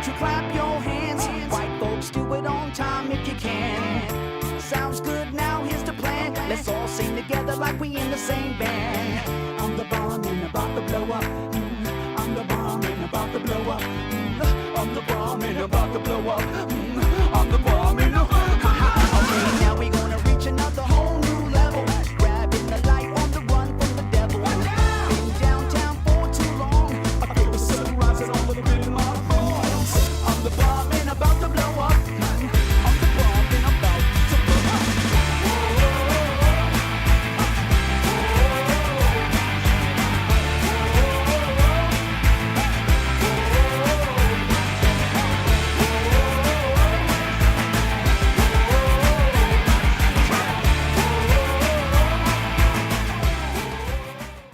to clap your hands. White folks, do it on time if you can. Sounds good, now here's the plan. Let's all sing together like we in the same band. I'm the bomb and about to blow up. I'm the bomb and about to blow up.